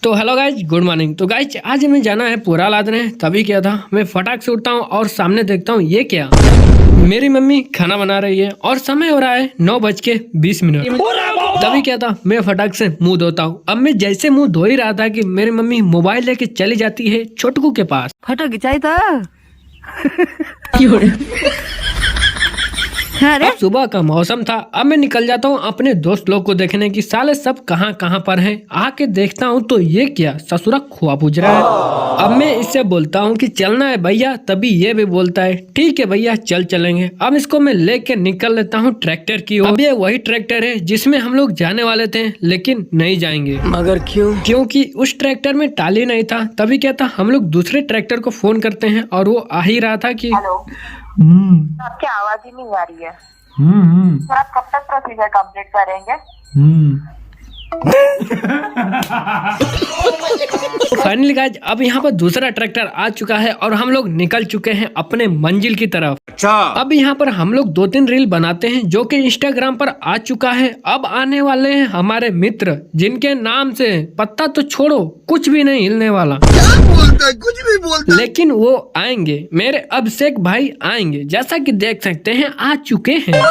तो hello guys, good morning. तो guys आज हमें जाना है पूरा लादने। तभी क्या था, मैं फटाक से उठता हूँ और सामने देखता हूँ ये क्या, मेरी मम्मी खाना बना रही है और समय हो रहा है 9:20। तभी क्या था, मैं फटाक से मुंह धोता हूँ। अब मैं जैसे मुंह धो ही रहा था कि मेरी मम्मी मोबाइल लेके चली जाती है छोटकू के पास। फोटो खिंचाई था। अब सुबह का मौसम था। अब मैं निकल जाता हूँ अपने दोस्त लोग को देखने की साले सब कहाँ कहाँ पर हैं। आके देखता हूँ तो ये क्या, ससुरा खुआ पूछ रहा है। अब मैं इससे बोलता हूँ कि चलना है भैया, तभी ये भी बोलता है ठीक है भैया चलेंगे। अब इसको मैं लेके निकल लेता हूँ ट्रैक्टर की ओर। अब ये वही ट्रैक्टर है जिसमें हम लोग जाने वाले थे, लेकिन नहीं जाएंगे। मगर क्यों? क्योंकि उस ट्रैक्टर में टाली नहीं था। तभी क्या था, हम लोग दूसरे ट्रैक्टर को फोन करते हैं और वो आ ही रहा था कि हेलो, आपकी आवाज ही नहीं आ रही है। सर आप कब तक प्रोसीजर कंप्लीट करेंगे? फाइनली गाइस, अब यहाँ पर दूसरा ट्रैक्टर आ चुका है और हम लोग निकल चुके हैं अपने मंजिल की तरफ। अच्छा, अब यहाँ पर हम लोग 2-3 रील बनाते हैं जो कि इंस्टाग्राम पर आ चुका है। अब आने वाले हैं हमारे मित्र, जिनके नाम से पत्ता तो छोड़ो कुछ भी नहीं हिलने वाला। कुछ भी बोलता। लेकिन वो आएंगे, मेरे अभिषेक भाई आएंगे, जैसा कि देख सकते हैं आ चुके हैं।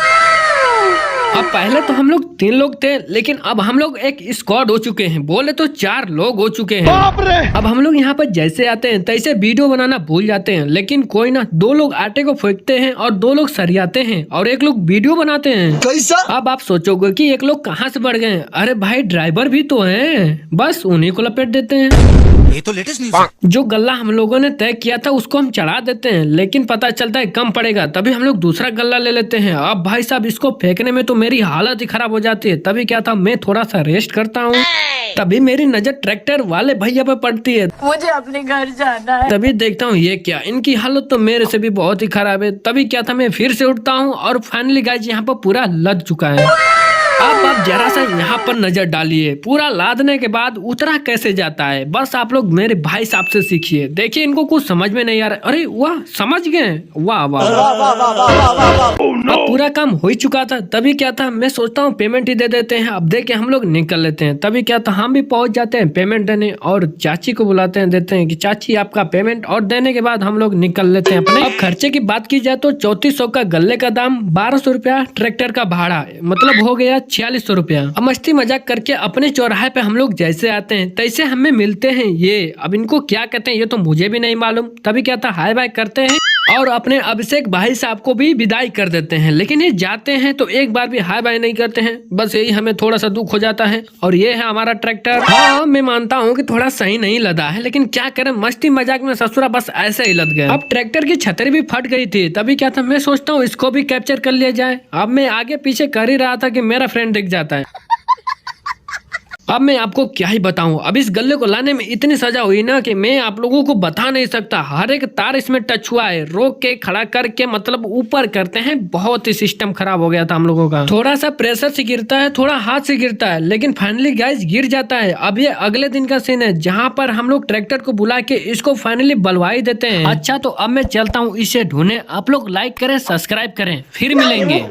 अब पहले तो हम लोग 3 लोग थे, लेकिन अब हम लोग एक स्क्वाड हो चुके हैं, बोले तो 4 लोग हो चुके हैं। अब हम लोग यहाँ पर जैसे आते हैं तैसे वीडियो बनाना भूल जाते हैं, लेकिन कोई ना, 2 लोग आटे को फेंकते हैं और 2 लोग सरियाते हैं और 1 लोग वीडियो बनाते हैं। कैसा? अब आप सोचोगे कि 1 लोग कहाँ से बढ़ गए। अरे भाई ड्राइवर भी तो हैं, बस उन्हीं को लपेट देते हैं। ये तो लेटेस्ट न्यूज़ है। जो गल्ला हम लोगों ने तय किया था उसको हम चढ़ा देते हैं, लेकिन पता चलता है कम पड़ेगा, तभी हम लोग दूसरा गल्ला ले लेते हैं। अब भाई साहब इसको फेंकने में तो मेरी हालत ही खराब हो जाती है। तभी क्या था, मैं थोड़ा सा रेस्ट करता हूँ, तभी मेरी नजर ट्रैक्टर वाले भैया पे पड़ती है। मुझे अपने घर जाना है। तभी देखता हूँ ये क्या, इनकी हालत तो मेरे से भी बहुत ही खराब है। तभी क्या था, मैं फिर से उठता हूँ और फाइनली गाइस यहाँ पर पूरा लद चुका है। अब आप जरा सा यहाँ पर नजर डालिए, पूरा लादने के बाद उतरा कैसे जाता है। बस आप लोग मेरे भाई साहब से सीखिए। देखिए इनको कुछ समझ में नहीं आ रहा। अरे वाह, समझ गए, वाह वाह। अब पूरा काम हो ही चुका था। तभी क्या था, मैं सोचता हूँ पेमेंट ही दे देते हैं। अब देखे हम लोग निकल लेते हैं। तभी क्या था, हम भी पहुंच जाते हैं पेमेंट देने और चाची को बुलाते हैं, देते हैं कि चाची आपका पेमेंट, और देने के बाद हम लोग निकल लेते हैं अपने। अब खर्चे की बात की जाए तो 3400 का गल्ले का दाम, 1200 रुपया ट्रैक्टर का भाड़ा, मतलब हो गया 4600 रुपया। अब मस्ती मजाक करके अपने चौराहे पे हम लोग जैसे आते हैं तैसे हमें मिलते हैं ये, अब इनको क्या कहते हैं ये तो मुझे भी नहीं मालूम। तभी क्या था, हाय बाय करते हैं और अपने अभिषेक भाई साहब को भी विदाई कर देते हैं। लेकिन ये जाते हैं तो एक बार भी हाय बाय नहीं करते हैं, बस यही हमें थोड़ा सा दुख हो जाता है। और ये है हमारा ट्रैक्टर। हाँ मैं मानता हूँ कि थोड़ा सही नहीं लदा है, लेकिन क्या करें, मस्ती मजाक में ससुरा बस ऐसे ही लद गया। अब ट्रैक्टर की छतरी भी फट गई थी। तभी क्या था, मैं सोचता हूँ इसको भी कैप्चर कर लिया जाए। अब मैं आगे पीछे कर ही रहा था कि मेरा फ्रेंड दिख जाता है। अब मैं आपको क्या ही बताऊं, अब इस गल्ले को लाने में इतनी सजा हुई ना कि मैं आप लोगों को बता नहीं सकता। हर एक तार इसमें टच हुआ है, रोक के खड़ा करके मतलब ऊपर करते हैं। बहुत ही सिस्टम खराब हो गया था हम लोगों का। थोड़ा सा प्रेशर से गिरता है, थोड़ा हाथ से गिरता है, लेकिन फाइनली गाइस गिर जाता है। अब ये अगले दिन का सीन है जहाँ पर हम लोग ट्रैक्टर को बुला के इसको फाइनली बलवाई देते हैं। अच्छा तो अब मैं चलता हूँ इसे ढूंढने। आप लोग लाइक करें, सब्सक्राइब करें, फिर मिलेंगे।